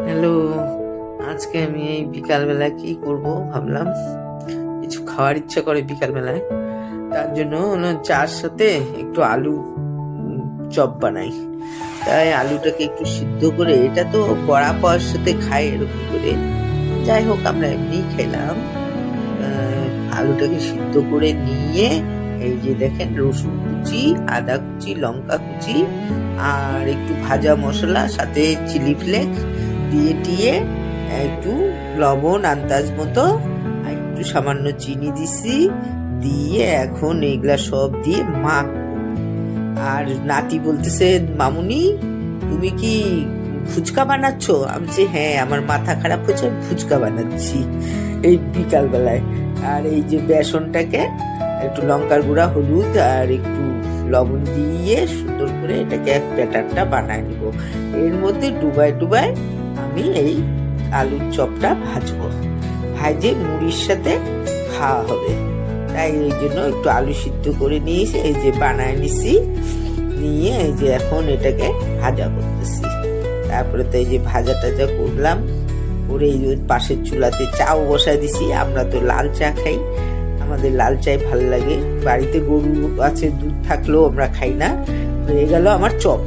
Hello, আজকে আমি এই বিকালবেলা কি করব ভাবলাম। কিছু খাওয়ার ইচ্ছা করে বিকালবেলায়, তার জন্য চার সাথে একটু আলু চপ বানাই। তাই আলুটাকে একটু সিদ্ধ করে, এটা তো বড়া পাওয়ার সাথে খাই এরকম করে, যাই হোক আমরা এমনি খেলাম। আলুটাকে সিদ্ধ করে নিয়ে এই যে দেখেন রসুন কুচি, আদা কুচি, লঙ্কা কুচি আর একটু ভাজা মশলা, সাথে চিলি ফ্লেক্স দিয়ে টিয়ে একটু লবণ আন্দাজ মতো, আর একটু সামান্য চিনি দিছি, দিয়ে এখন এগুলা সব দিয়ে মাখ। আর নাতি বলতেছে, মামুনি তুমি কি ফুচকা বানাচ্ছ? আমি বলছি হ্যাঁ, আমার মাথা খারাপ হয়েছে, ফুচকা বানাচ্ছি এই বিকাল বেলায়। আর এই যে বেসনটাকে একটু লঙ্কার গুঁড়া, হলুদ আর একটু লবণ দিয়ে সুন্দর করে এটাকে ব্যাটারটা বানায় নিব। এর মধ্যে ডুবায় ডুবায় আমি এই আলুর চপটা ভাজবো, ভাজে মুড়ির সাথে খাওয়া হবে। তাই এই জন্য একটু আলু সিদ্ধ করে নিয়েছি, এই যে বানায় নিছি, নিয়ে এই যে এখন এটাকে ভাজা করতেছি। তারপরে তো এই যে ভাজা টাজা করলাম, করে এই পাশের চুলাতে চাও বসায় দিছি। আমরা তো লাল চা খাই, আমাদের লাল চাই ভালো লাগে। বাড়িতে গরু আছে, দুধ থাকলেও আমরা খাই না। হয়ে গেল আমার চপ।